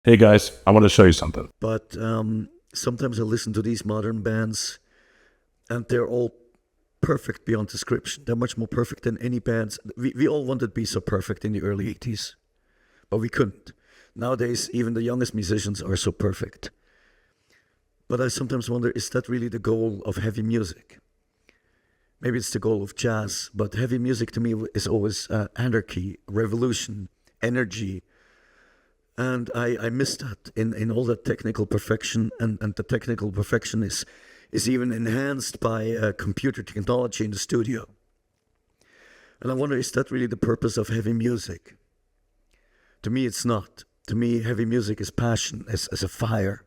Hey guys, I want to show you something. But sometimes I listen to these modern bands, and they're all perfect beyond description. They're much more perfect than any bands. We all wanted to be so perfect in the early 80s, but we couldn't. Nowadays, even the youngest musicians are so perfect. But I sometimes wonder, is that really the goal of heavy music? Maybe it's the goal of jazz, but heavy music to me is always anarchy, revolution, energy. And I miss that in all that technical perfection, and the technical perfection is even enhanced by computer technology in the studio. And I wonder, is that really the purpose of heavy music? To me, it's not. To me, heavy music is passion, as a fire.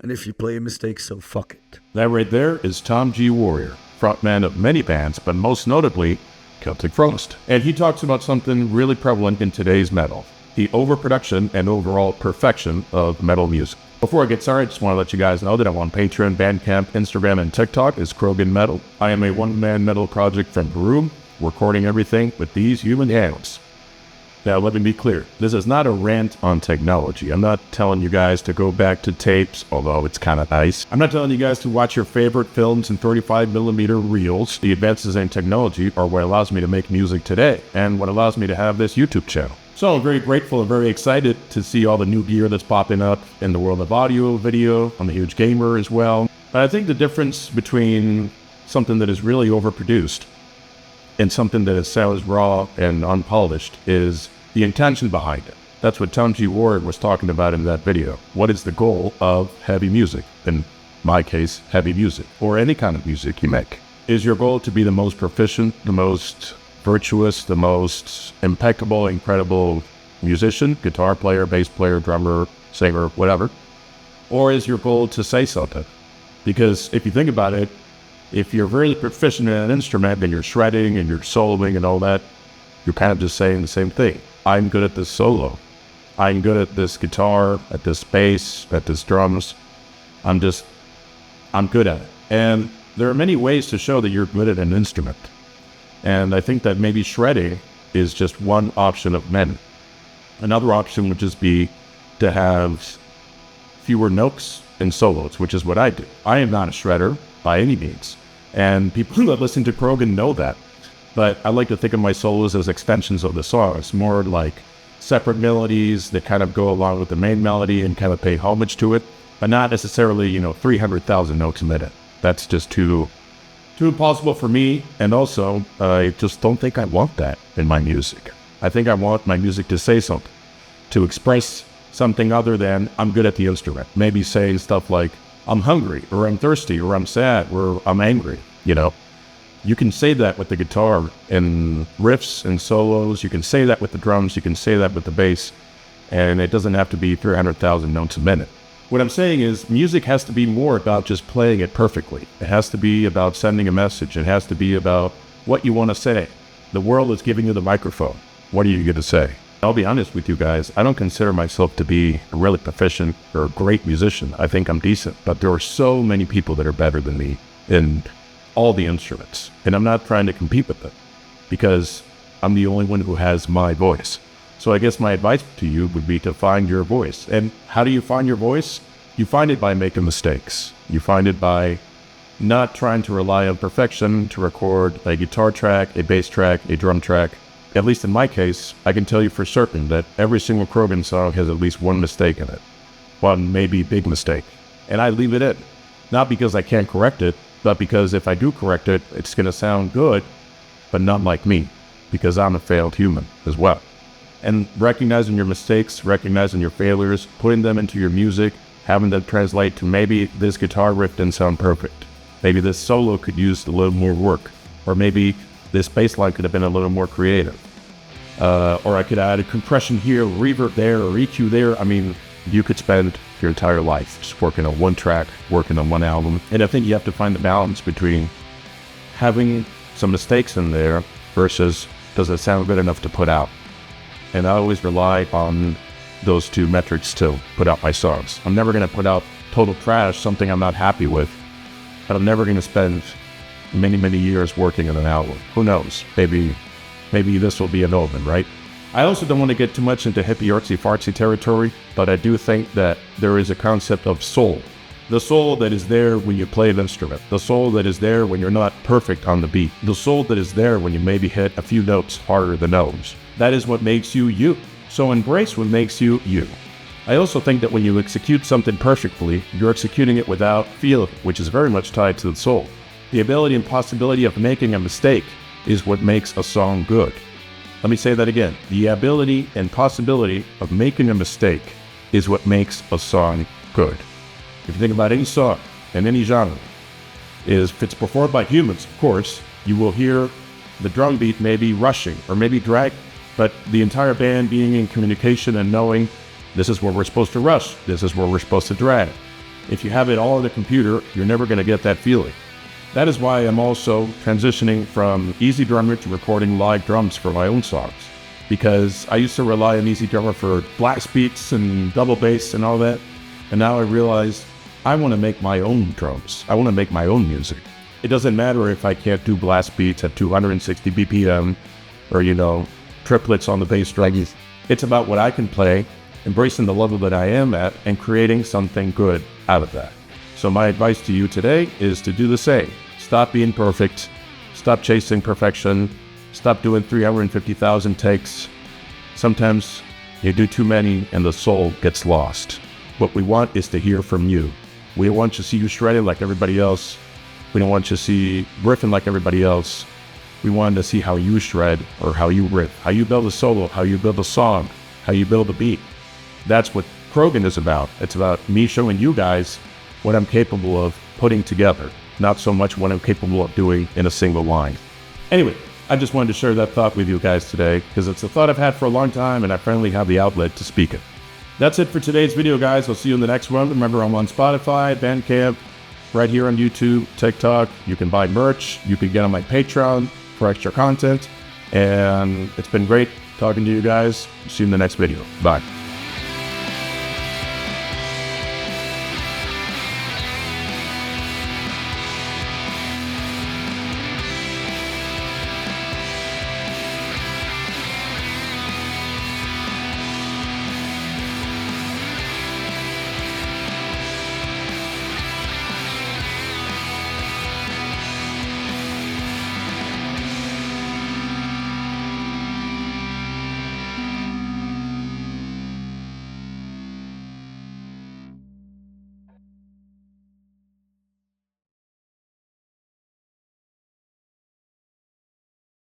And if you play a mistake, so fuck it. That right there is Tom G. Warrior, frontman of many bands, but most notably Celtic Frost. And he talks about something really prevalent in today's metal: the overproduction and overall perfection of metal music. Before I get started, I just want to let you guys know that I'm on Patreon, Bandcamp, Instagram, and TikTok as Krogan Metal. I am a one-man metal project from Peru, recording everything with these human hands. Now, let me be clear. This is not a rant on technology. I'm not telling you guys to go back to tapes, although it's kind of nice. I'm not telling you guys to watch your favorite films in 35mm reels. The advances in technology are what allows me to make music today, and what allows me to have this YouTube channel. So I'm very grateful and very excited to see all the new gear that's popping up in the world of audio, video. I'm a huge gamer as well. But I think the difference between something that is really overproduced and something that sounds raw and unpolished is the intention behind it. That's what Tom G. Ward was talking about in that video. What is the goal of heavy music? In my case, heavy music, or any kind of music you make. Is your goal to be the most proficient, the most virtuous, the most impeccable, incredible musician, guitar player, bass player, drummer, singer, whatever? Or is your goal to say something? Because if you think about it, if you're very proficient in an instrument and you're shredding and you're soloing and all that, you're kind of just saying the same thing. I'm good at this solo. I'm good at this guitar, at this bass, at this drums. I'm good at it. And there are many ways to show that you're good at an instrument. And I think that maybe shredding is just one option of many. Another option would just be to have fewer notes and solos, which is what I do. I am not a shredder by any means. And people that listen to Krogan know that. But I like to think of my solos as extensions of the song. It's more like separate melodies that kind of go along with the main melody and kind of pay homage to it, but not necessarily, 300,000 notes a minute. That's just too impossible for me. And also, I just don't think I want that in my music. I think I want my music to say something, to express something other than I'm good at the instrument. Maybe saying stuff like, I'm hungry, or I'm thirsty, or I'm sad, or I'm angry, You can say that with the guitar and riffs and solos. You can say that with the drums. You can say that with the bass. And it doesn't have to be 300,000 notes a minute. What I'm saying is music has to be more about just playing it perfectly. It has to be about sending a message. It has to be about what you want to say. The world is giving you the microphone. What are you going to say? I'll be honest with you guys. I don't consider myself to be a really proficient or a great musician. I think I'm decent. But there are so many people that are better than me in all the instruments, and I'm not trying to compete with them because I'm the only one who has my voice. So I guess my advice to you would be to find your voice. And how do you find your voice? You find it by making mistakes. You find it by not trying to rely on perfection to record a guitar track, a bass track, a drum track. At least in my case, I can tell you for certain that every single Krogan song has at least one mistake in it. One maybe big mistake. And I leave it in. Not because I can't correct it, but because if I do correct it, it's going to sound good, but not like me, because I'm a failed human as well. And recognizing your mistakes, recognizing your failures, putting them into your music, having them translate to maybe this guitar riff didn't sound perfect. Maybe this solo could use a little more work. Or maybe this bass line could have been a little more creative. Or I could add a compression here, reverb there, or EQ there. I mean, you could spend your entire life just working on one track, working on one album. And I think you have to find the balance between having some mistakes in there versus does it sound good enough to put out? And I always rely on those two metrics to put out my songs. I'm never going to put out total trash, something I'm not happy with, but I'm never going to spend many, many years working on an album. Who knows? Maybe this will be an omen, right? I also don't want to get too much into hippie artsy fartsy territory, but I do think that there is a concept of soul. The soul that is there when you play an instrument. The soul that is there when you're not perfect on the beat. The soul that is there when you maybe hit a few notes harder than others. That is what makes you you. So embrace what makes you you. I also think that when you execute something perfectly, you're executing it without feeling, which is very much tied to the soul. The ability and possibility of making a mistake is what makes a song good. Let me say that again. The ability and possibility of making a mistake is what makes a song good. If you think about any song in any genre, if it's performed by humans, of course, you will hear the drum beat maybe rushing or maybe dragging, but the entire band being in communication and knowing this is where we're supposed to rush, this is where we're supposed to drag. If you have it all in the computer, you're never going to get that feeling. That is why I'm also transitioning from Easy Drummer to recording live drums for my own songs. Because I used to rely on Easy Drummer for blast beats and double bass and all that. And now I realize I want to make my own drums. I want to make my own music. It doesn't matter if I can't do blast beats at 260 BPM or, triplets on the bass drum. It's about what I can play, embracing the level that I am at, and creating something good out of that. So my advice to you today is to do the same. Stop being perfect. Stop chasing perfection. Stop doing 350,000 takes. Sometimes you do too many and the soul gets lost. What we want is to hear from you. We don't want to see you shredded like everybody else. We don't want you to see riffing like everybody else. We want to see how you shred or how you riff, how you build a solo, how you build a song, how you build a beat. That's what Krogan is about. It's about me showing you guys what I'm capable of putting together, not so much what I'm capable of doing in a single line. Anyway, I just wanted to share that thought with you guys today because it's a thought I've had for a long time and I finally have the outlet to speak it. That's it for today's video, guys. I'll see you in the next one. Remember, I'm on Spotify, Bandcamp, right here on YouTube, TikTok. You can buy merch. You can get on my Patreon for extra content. And it's been great talking to you guys. See you in the next video. Bye.